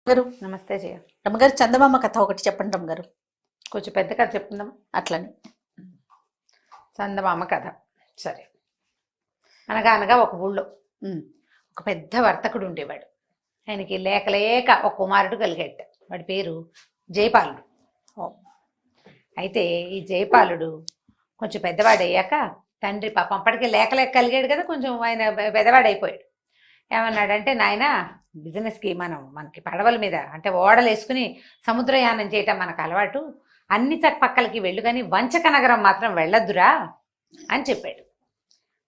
గారు నమస్తే జయ. రమ్మగారు చందమామ కథ ఒకటి చెప్పండి రమ్మగారు. కొంచెం పెద్ద కథ చెప్పుకుందాం. అట్లని చందమామ కథ. సరే. అనగా అనగా ఒక ఊళ్ళో ఒక పెద్ద వర్తకుడు ఉండేవాడు. ఆయనకి లేక లేక ఒక కుమారుడు కలిగాడు. వాడి పేరు జయపాలుడు. అయితే ఈ జయపాలుడు కొంచెం పెద్దవాడయ్యాక తండ్రి పాపం అప్పటికే లేక లేక కలిగాడు కదా, కొంచెం ఆయన పెద్దవాడైపోయాడు. ఏమన్నాడంటే, నాయన బిజినెస్కి మనకి పడవల మీద అంటే ఓడలు వేసుకుని సముద్రయానం చేయటం మనకు అలవాటు, అన్ని పక్కలకి వెళ్ళు కానీ వంచక నగరం మాత్రం వెళ్ళొద్దురా అని చెప్పాడు.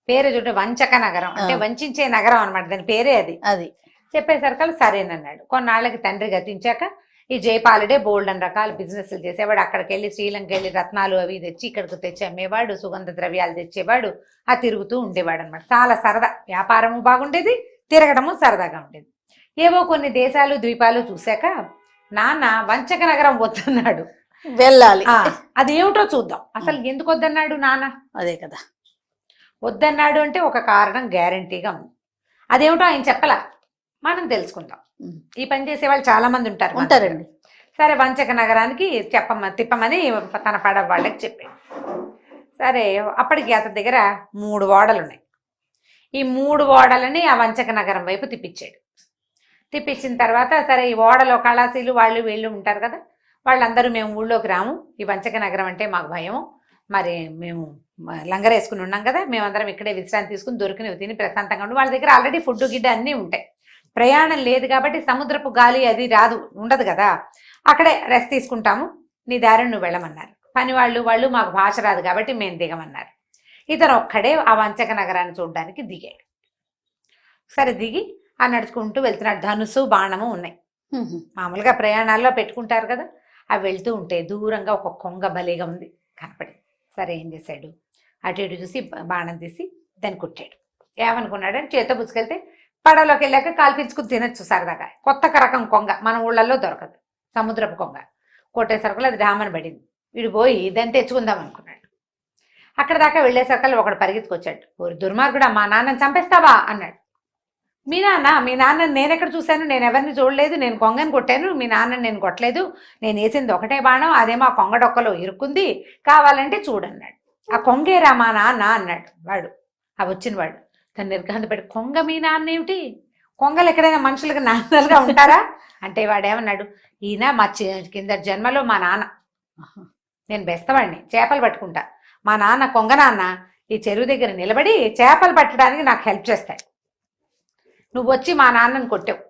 పేరు చూడ వంచక నగరం అంటే వంచే నగరం అనమాట, దాని పేరే అది. చెప్పేసరికి సరేనన్నాడు. కొన్నాళ్ళకి తండ్రి గతించాక ఈ జయపాలుడే బోల్డ్ అని రకాల బిజినెస్లు చేసేవాడు. అక్కడికి వెళ్ళి శ్రీలంక వెళ్ళి రత్నాలు అవి తెచ్చి ఇక్కడికి తెచ్చి అమ్మేవాడు, సుగంధ ద్రవ్యాలు తెచ్చేవాడు, ఆ తిరుగుతూ ఉండేవాడు అనమాట. చాలా సరదా, వ్యాపారము బాగుండేది, తిరగడము సరదాగా ఉండేది. ఏవో కొన్ని దేశాలు ద్వీపాలు చూశాక నాన్న వంచక నగరం వద్దన్నాడు. వెళ్ళాలి, అది ఏమిటో చూద్దాం. అసలు ఎందుకు వద్దన్నాడు నాన్న? అదే కదా, వద్దన్నాడు అంటే ఒక కారణం గ్యారంటీగా ఉంది. అదేమిటో ఆయన చెప్పలా, మనం తెలుసుకుందాం. ఈ పని చేసే వాళ్ళు చాలా మంది ఉంటారండి. సరే, వంచక నగరానికి తిప్పమని తన పడవ వాళ్ళకి చెప్పాడు. సరే, అప్పటికి అతని దగ్గర 3 ఓడలు ఉన్నాయి. ఈ 3 ఓడలని ఆ వంచక నగరం వైపు తిప్పించాడు. తిప్పించిన తర్వాత సరే, ఈ ఓడలో కళాశీలు వాళ్ళు వీళ్ళు ఉంటారు కదా, వాళ్ళందరూ మేము ఊళ్ళోకి రాము, ఈ వంచక నగరం అంటే మాకు భయము, మరి మేము లంగరేసుకుని ఉన్నాం కదా, మేమందరం ఇక్కడే విశ్రాంతి తీసుకుని దొరికినవి తిని ప్రశాంతంగా ఉండి, వాళ్ళ దగ్గర ఆల్రెడీ ఫుడ్ గిడ్డ అన్నీ ఉంటాయి. ప్రయాణం లేదు కాబట్టి సముద్రపు గాలి అది ఉండదు కదా, అక్కడే రెస్ట్ తీసుకుంటాము, నీ దారిని నువ్వు వెళ్ళమన్నారు. పని వాళ్ళు మాకు భాష రాదు కాబట్టి మేము దిగమన్నారు. ఇతను ఒక్కడే ఆ వంచక నగరాన్ని చూడడానికి దిగాడు. సరే, దిగి ఆ నడుచుకుంటూ వెళ్తున్నాడు. ధనుసు బాణము ఉన్నాయి, మామూలుగా ప్రయాణాల్లో పెట్టుకుంటారు కదా, అవి వెళ్తూ ఉంటే దూరంగా ఒక కొంగ భలేగా ఉంది కనపడింది. సరే, ఏం చేశాడు, అటు ఇటు చూసి బాణం తీసి దాన్ని కొట్టాడు. ఏమనుకున్నాడని చేత పుచ్చుకెళ్తే పడవలోకి వెళ్ళాక కాల్పించుకుని తినచ్చు సరదాగా. కొత్త రకం కొంగ, మన ఊళ్ళల్లో దొరకదు, సముద్రపు కొంగ. కొట్టేసరికి అది డామని పడింది. వీడు పోయి దాన్ని తెచ్చుకుందాం అనుకున్నాడు. అక్కడ దాకా వెళ్ళేసరికి ఒకడు పరిగెత్తుకొచ్చాడు. ఓరి దుర్మార్గుడా, మా నాన్నని చంపేస్తావా అన్నాడు. మీ నాన్నని నేను ఎక్కడ చూశాను, నేను ఎవరిని చూడలేదు, నేను కొంగని కొట్టాను, మీ నాన్నని నేను కొట్టలేదు, నేను వేసింది ఒకటే బాణం, అదేమో ఆ కొంగ డొక్కలో ఇరుక్కుంది, కావాలంటే చూడన్నాడు. ఆ కొంగేరా మా నాన్న అన్నాడు వాడు, ఆ వచ్చిన వాడు. తను నిర్ఘాంత పెట్టి, కొంగ మీ నాన్న ఏమిటి, కొంగలు ఎక్కడైనా మనుషులకు నాన్నలుగా ఉంటారా అంటే వాడేమన్నాడు, ఈయన మా కింద జన్మలో మా నాన్న, నేను బెస్తవాడిని, చేపలు పట్టుకుంటా, మా నాన్న కొంగ నాన్న ఈ చెరువు దగ్గర నిలబడి చేపలు పట్టడానికి నాకు హెల్ప్ చేస్తాడు, నువ్వు వచ్చి మా నాన్నని కొట్టావు,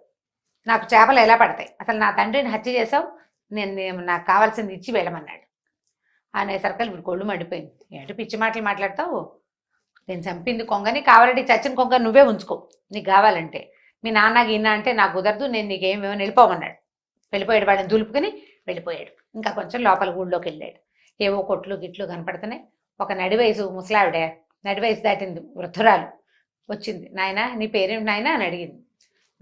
నాకు చేపలు ఎలా పడతాయి, అసలు నా తండ్రిని హత్య చేసావు, నేను నాకు కావాల్సింది ఇచ్చి వెళ్ళమన్నాడు. అనేసరికి వీడు కొళ్ళు మండిపోయింది. ఏంటి పిచ్చి మాటలు మాట్లాడతావు, నేను చంపింది కొంగని, కావాలంటే చచ్చిన కొంగ నువ్వే ఉంచుకో నీకు కావాలంటే, మీ నాన్న గిన్న అంటే నాకు కుదరదు, నేను నీకేమేమో వెళ్ళిపోమన్నాడు. వెళ్ళిపోయాడు, వాడిని దులుపుకుని వెళ్ళిపోయాడు. ఇంకా కొంచెం లోపల ఊళ్ళోకి వెళ్ళాడు. ఏవో కొట్లు గిట్లు కనపడుతున్నాయి. ఒక నడివయసు ముసలావిడ, నడివయసు దాటింది వృద్ధురాలు వచ్చింది. నాయన నీ పేరేమిటి నాయన అని అడిగింది.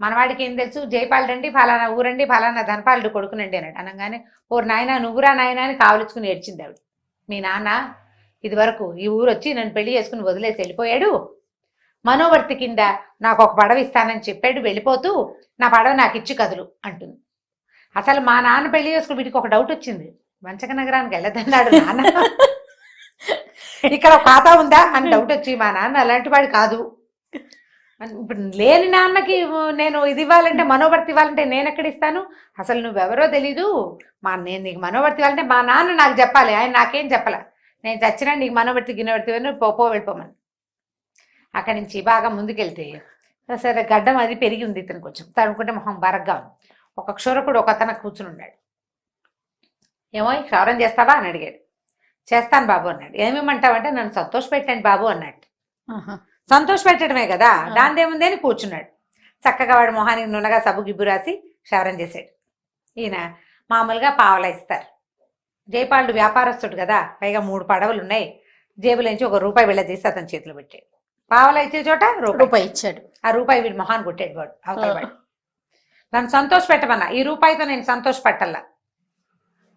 మనవాడికి ఏం తెలుసు, జయపాలుడండి, ఫలానా ఊరండి, ఫలానా ధనపాలుడు కొడుకునండి అన్నాడు. అనగానే, ఓరు నాయన నువ్వురా నాయన అని కావలించుకుని ఏడ్చింది ఆవిడ. మీ నాన్న ఇది వరకు ఈ ఊరు వచ్చి నన్ను పెళ్లి చేసుకుని వదిలేసి వెళ్ళిపోయాడు, మనోవర్తి కింద నాకు ఒక పడవ ఇస్తానని చెప్పాడు, వెళ్ళిపోతూ నా పడవ నాకు ఇచ్చి కదులు అంటుంది. అసలు మా నాన్న పెళ్లి చేసుకుని వీటికి ఒక డౌట్ వచ్చింది, వంచక నగరానికి వెళ్ళదన్నాడు నాన్న, ఇక్కడ ఖాతా ఉందా అని డౌట్ వచ్చి, మా నాన్న అలాంటి వాడు కాదు, ఇప్పుడు లేని నాన్నకి నేను ఇది ఇవ్వాలంటే మనోవర్తి ఇవ్వాలంటే నేను ఎక్కడ ఇస్తాను, అసలు నువ్వెవరో తెలీదు, నేను నీకు మనోవర్తి ఇవ్వాలంటే మా నాన్న నాకు చెప్పాలి, ఆయన నాకేం చెప్పలే, నేను చచ్చినా నీకు మనోవర్తి గిన్నెవర్తి వెళ్ళిపోమని. అక్కడి నుంచి బాగా ముందుకెళ్తే సరే, గడ్డం అది పెరిగి ఉంది ఇతను, కొంచెం తనుకుంటే మొహం బరగ్గా ఉంది. ఒక క్షురకుడు ఒక అతను కూర్చుని ఉన్నాడు. ఏమో క్షౌరం చేస్తావా అని అడిగాడు. చేస్తాను బాబు అన్నాడు. ఏమేమంటావంటే నన్ను సంతోష పెట్టండి బాబు అన్నాడు. సంతోష పెట్టడమే కదా, దానిదేముంది అని కూర్చున్నాడు. చక్కగా వాడు మొహానికి నున్నగా సబ్బు గిబ్బు రాసి క్షవరం చేశాడు. ఈయన మామూలుగా పావలా ఇస్తారు. జయపాలుడు వ్యాపారస్తుడు కదా, పైగా 3 పడవలు ఉన్నాయి, జేబులోంచి ₹1 వెళ్ళదీసి అతని చేతిలో పెట్టాడు. పావలా ఇచ్చే చోట రూపాయి ఇచ్చాడు. ఆ రూపాయి వీడు మొహాన్ని కొట్టాడు వాడు, అవతల వాడు. నన్ను సంతోష పెట్టమన్నా, ఈ రూపాయితో నేను సంతోష పెట్టల్లా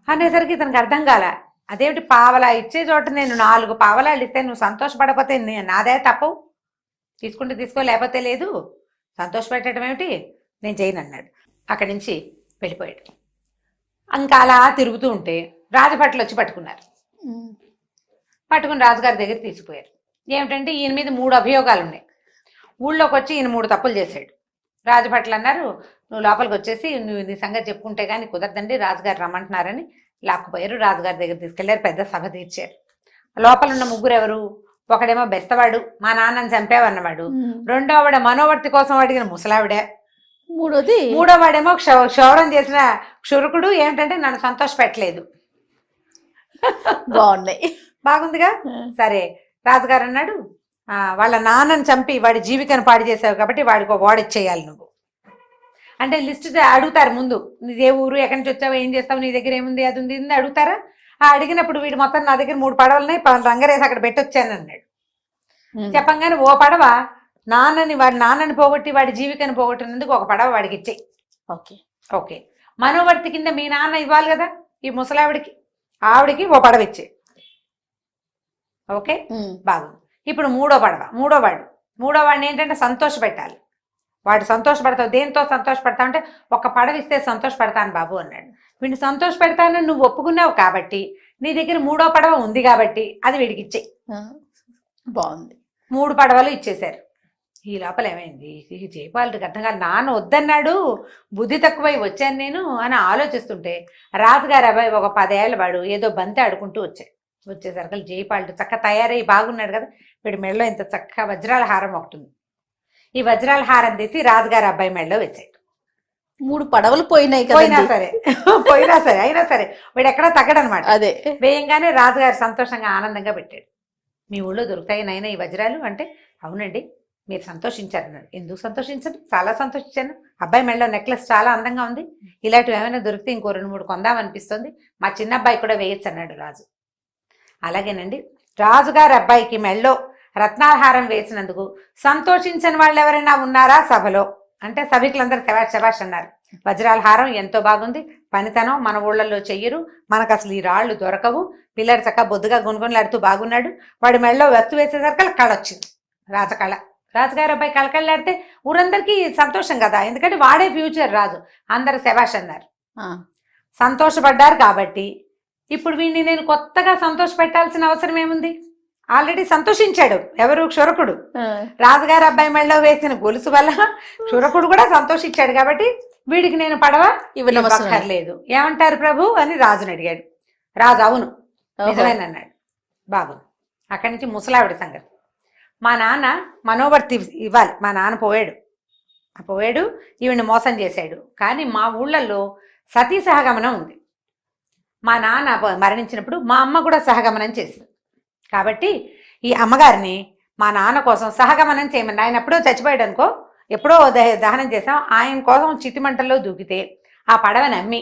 అనేసరికి ఇతనికి అర్థం కాల. అదేమిటి, పావలా ఇచ్చే చోట నేను 4 పావలాలు ఇస్తే నువ్వు సంతోషపడకపోతే నాదే తప్పు, తీసుకుంటే తీసుకో లేకపోతే లేదు, సంతోష పెట్టడం ఏమిటి, నేను చేయను అన్నాడు. అక్కడి నుంచి వెళ్ళిపోయాడు. ఇంకా అలా తిరుగుతూ ఉంటే రాజభట్లు వచ్చి పట్టుకున్నారు. పట్టుకుని రాజుగారి దగ్గర తీసుకుపోయారు. ఏమిటంటే ఈయన మీద 3 అభియోగాలు ఉన్నాయి. ఊళ్ళోకి వచ్చి ఈయన 3 తప్పులు చేశాడు. రాజభట్లు అన్నారు, నువ్వు లోపలికి వచ్చేసి నువ్వు ఇది సంగతి చెప్పుకుంటే కానీ కుదరదండి, రాజుగారు రమ్మంటున్నారని లాక్కుపోయారు. రాజుగారి దగ్గర తీసుకెళ్లారు. పెద్ద సభ తీర్చారు. లోపల ఉన్న 3 ఎవరు? ఒకడేమో బెస్తవాడు, మా నాన్నని చంపావన్నవాడు. రెండోవాడ మనోవర్తి కోసం అడిగిన ముసలావిడ. మూడోవాడేమో క్షౌరం చేసిన క్షురకుడు. ఏమిటంటే నన్ను సంతోష పెట్టలేదు. బాగున్నాయి. బాగుందిగా. సరే రాజుగారు అన్నాడు, వాళ్ళ నాన్నని చంపి వాడి జీవికను పాడు చేసావు కాబట్టి వాడికి ఒక ఓడిచ్చేయాలి నువ్వు అంటే లిస్ట్ అడుగుతారు ముందు. నీదే ఊరు, ఎక్కడి నుంచి వచ్చావు, ఏం చేస్తావు, నీ దగ్గర ఏముంది, అది ఉంది, ఇది అడుగుతారా? అడిగినప్పుడు వీడు మొత్తం నా దగ్గర 3 పడవలున్నాయి, రంగరేసి అక్కడ పెట్టొచ్చాను అన్నాడు. చెప్పంగానే ఓ పడవ వాడి నాన్నని పోగొట్టి వాడి జీవికను పోగొట్టినందుకు ఒక పడవ వాడికి ఇచ్చేయి. Okay okay. మనోవర్తి కింద మీ నాన్న ఇవ్వాలి కదా ఈ ముసలావిడికి, ఆవిడికి ఓ పడవ ఇచ్చే. ఓకే బాగుంది. ఇప్పుడు మూడోవాడిని ఏంటంటే సంతోష పెట్టాలి. వాడు సంతోషపడతావు. దేంతో సంతోషపడతావు అంటే ఒక పడవ ఇస్తే సంతోషపడతాను బాబు అన్నాడు. వీడిని సంతోష పెడతానని నువ్వు ఒప్పుకున్నావు కాబట్టి నీ దగ్గర 3వ పడవ ఉంది కాబట్టి అది వీడికి ఇచ్చే. బాగుంది. 3 పడవలు ఇచ్చేశారు. ఈ లోపల ఏమైంది, జయపాలుడికి అర్థం కాదు. నాన్న వద్దన్నాడు, బుద్ధి తక్కువై వచ్చాను నేను అని ఆలోచిస్తుంటే రాజుగారి అబ్బాయి ఒక 10 ఏళ్ళ వాడు ఏదో బంతి ఆడుకుంటూ వచ్చేసరికి జయపాలుడు చక్క తయారై బాగున్నాడు కదా. వీడి మెడలో ఇంత చక్క వజ్రాల హారం ఒకటి ఉంది. ఈ వజ్రాల హారం తీసి రాజుగారి అబ్బాయి మెడలో వేసాడు. 3 పడవలు పోయినాయి కదా. పోయినా సరే అయినా సరే వీడు ఎక్కడా తగ్గడనమాట. అదే వేయంగానే రాజుగారు సంతోషంగా ఆనందంగా పెట్టాడు. మీ ఊళ్ళో దొరుకుతాయి నాయన ఈ వజ్రాలు అంటే, అవునండి మీరు సంతోషించారు అన్నాడు. ఎందుకు సంతోషించను, చాలా సంతోషించాను. అబ్బాయి మెడలో నెక్లెస్ చాలా అందంగా ఉంది, ఇలాంటివి ఏమైనా దొరికితే ఇంకో 2-3 కొందామనిపిస్తుంది, మా చిన్న అబ్బాయి కూడా వేయచ్చు అన్నాడు రాజు. అలాగేనండి, రాజుగారి అబ్బాయికి మెడలో రత్నాహారం వేసినందుకు సంతోషించని వాళ్ళు ఎవరైనా ఉన్నారా సభలో అంటే సభికులందరూ శబాష్ అన్నారు. వజ్రాల హారం ఎంతో బాగుంది, పనితనం మన ఊళ్ళల్లో చెయ్యరు, మనకు అసలు ఈ రాళ్ళు దొరకవు, పిల్లడు చక్క బొద్దుగా గుణగుణలాడుతూ బాగున్నాడు. వాడి మెడలో వస్తు వేసేసరికి కళ వచ్చింది, రాజకళ. రాజుగారి అబ్బాయి కళకళలాడితే ఊరందరికీ సంతోషం కదా, ఎందుకంటే వాడే ఫ్యూచర్ రాజు. అందరు శబాష్ అన్నారు, సంతోషపడ్డారు. కాబట్టి ఇప్పుడు వీడిని నేను కొత్తగా సంతోష పెట్టాల్సిన అవసరం ఏముంది? ఆల్రెడీ సంతోషించాడు ఎవరు? క్షురకుడు. రాజుగారి అబ్బాయి మెడలో వేసిన గొలుసు వల్ల క్షురకుడు కూడా సంతోషించాడు. కాబట్టి వీడికి నేను పడవ ఇవ్వనవసరం ఏమంటారు ప్రభు అని రాజుని అడిగాడు. రాజు అవును నిజమేనన్నాడు. అన్నాడు. బాగుంది. అక్కడి నుంచి ముసలావిడ సంగతి. మా నాన్న మనోవర్తి ఇవ్వాలి, మా నాన్న పోయాడు ఈవిని మోసం చేశాడు. కానీ మా ఊళ్ళల్లో సతీ సహగమనం ఉంది. మా నాన్న మరణించినప్పుడు మా అమ్మ కూడా సహగమనం చేసింది. కాబట్టి ఈ అమ్మగారిని మా నాన్న కోసం సహగమనం చేయమని, ఆయన ఎప్పుడో చచ్చిపోయాడు అనుకో, ఎప్పుడో దహనం చేసాం, ఆయన కోసం చితిమంటల్లో దూకితే ఆ పడవని అమ్మి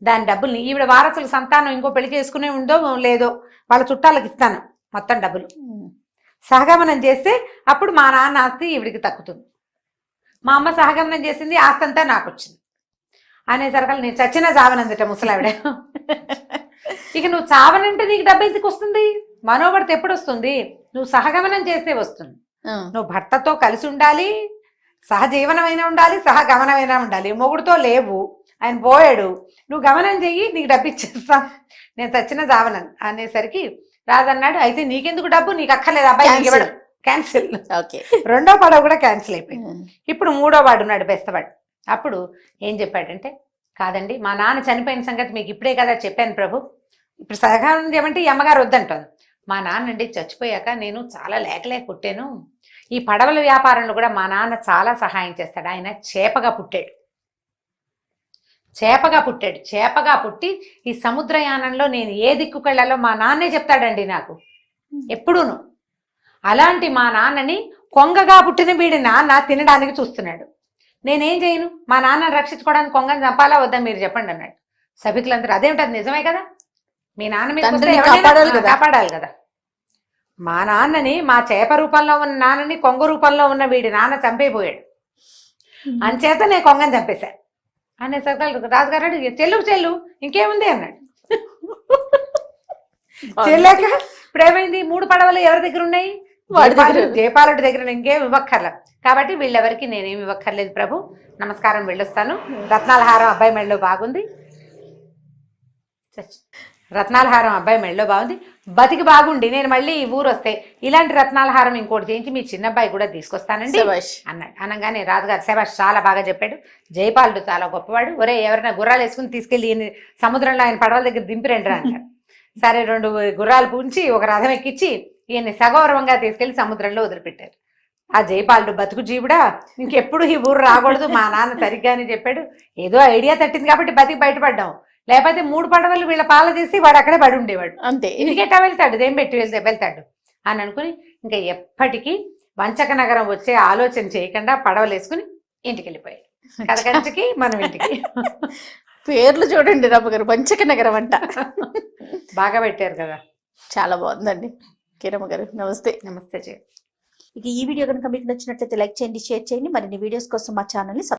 దాని డబ్బుల్ని ఈవిడ వారసుల సంతానం ఇంకో పెళ్లి చేసుకునే ఉందో లేదో వాళ్ళ చుట్టాలకు ఇస్తాను మొత్తం డబ్బులు. సహగమనం చేస్తే అప్పుడు మా నాన్న ఆస్తి ఈవిడికి తక్కుతుంది. మా అమ్మ సహగమనం చేసింది, ఆస్తి అంతా నాకు వచ్చింది అనేసరికి నేను చచ్చినా చావనందిట ముసలావిడ. ఇక నువ్వు చావనంటే నీకు డబ్బు ఎందుకు వస్తుంది? మనోవర్తి ఎప్పుడు వస్తుంది? నువ్వు సహగమనం చేస్తే వస్తుంది. నువ్వు భర్తతో కలిసి ఉండాలి, సహజీవనమైనా ఉండాలి, సహగమనమైనా ఉండాలి. మొగుడుతో లేవు, ఆయన పోయాడు, నువ్వు గమనం చెయ్యి, నీకు డబ్బు ఇచ్చేస్తా, నేను చచ్చిన చావనని అనేసరికి రాజు అన్నాడు, అయితే నీకెందుకు డబ్బు, నీకు అక్కర్లేదు, అబ్బాయి క్యాన్సిల్. రెండో పడవ కూడా క్యాన్సిల్ అయిపోయింది. ఇప్పుడు 3వ వాడు ఉన్నాడు బెస్తవాడు. అప్పుడు ఏం చెప్పాడంటే, కాదండి మా నాన్న చనిపోయిన సంగతి మీకు ఇప్పుడే కదా చెప్పాను ప్రభు, ఇప్పుడు సహగమనం చేయమంటే ఈ అమ్మగారు వద్దంటోంది. మా నాన్న అండి చచ్చిపోయాక నేను చాలా లేక పుట్టాను. ఈ పడవల వ్యాపారంలో కూడా మా నాన్న చాలా సహాయం చేస్తాడు. ఆయన చేపగా పుట్టి ఈ సముద్రయానంలో నేను ఏ దిక్కుకెళ్లాలో మా నాన్నే చెప్తాడండి నాకు ఎప్పుడూను. అలాంటి మా నాన్నని కొంగగా పుట్టిన వీడి నాన్న తినడానికి చూస్తున్నాడు. నేనేం చేయను? మా నాన్నని రక్షించుకోవడానికి కొంగని చంపాలా వద్దా మీరు చెప్పండి అన్నాడు. సభికులందరూ అదేమిటది నిజమే కదా, మీ నాన్న మీద కాపాడాలి కదా. మా నాన్నని, మా చేప రూపంలో ఉన్న నాన్నని కొంగ రూపంలో ఉన్న వీడి నాన్న చంపైపోయాడు, అంచేత నేను కొంగని చంపేశాను అనేసరికి రాజుగారు చెల్లు ఇంకేముంది అన్నాడు. చెల్లాక ఇప్పుడు ఏమైంది? 3 పడవలు ఎవరి దగ్గర ఉన్నాయి? వాడి దగ్గర జయపాలుడి దగ్గర ఇంకేం ఇవ్వక్కర్లేదు. కాబట్టి వీళ్ళెవరికి నేనేమి ఇవ్వక్కర్లేదు ప్రభు. నమస్కారం, వెళ్ళొస్తాను. రత్నాల హారం అబ్బాయి మెడలో బాగుంది. రత్నాల హారం అబ్బాయి మెడలో బాగుంది. బతికి బాగుండి నేను మళ్ళీ ఈ ఊరు వస్తే ఇలాంటి రత్నాల హారం ఇంకోటి చేయించి మీ చిన్నబ్బాయి కూడా తీసుకొస్తానండి అన్నాడు. అనగానే రాజుగారు శభాష్, చాలా బాగా చెప్పాడు, జయపాలుడు చాలా గొప్పవాడు, ఒరే ఎవరైనా గుర్రాలు వేసుకుని తీసుకెళ్ళి సముద్రంలో ఆయన పడవల దగ్గర దింపిరండి అన్నారు. సరే 2 గుర్రాలు పూంచి ఒక రథం ఎక్కించి ఈయన్ని సగౌరవంగా తీసుకెళ్లి సముద్రంలో వదిలిపెట్టారు. ఆ జయపాలుడు బతుకు జీవుడా, ఇంకెప్పుడు ఈ ఊరు రాకూడదు, మా నాన్న సరిగ్గానే చెప్పాడు, ఏదో ఐడియా తట్టింది కాబట్టి బతికి బయటపడ్డాం, లేకపోతే 3 పడవలు వీళ్ళ పాల చేసి వాడు అక్కడే పడి ఉండేవాడు, అంతే, ఇంకెట్టా వెళ్తాడు, ఇదేం పెట్టి వెళ్తాడు అని అనుకుని ఇంకా ఎప్పటికీ వంచక నగరం వచ్చే ఆలోచన చేయకుండా పడవలు వేసుకుని ఇంటికి వెళ్ళిపోయాడు. కథకంచికి మనం ఇంటికి. పేర్లు చూడండి రమ్మగారు, వంచక నగరం అంట. బాగా పెట్టారు కదా, చాలా బాగుందండి. కీరమ్మ గారు నమస్తే. నమస్తే. ఇక ఈ వీడియో కనుక మీకు నచ్చినట్లయితే లైక్ చేయండి, షేర్ చేయండి. మరిన్ని వీడియోస్ కోసం మా ఛానల్ని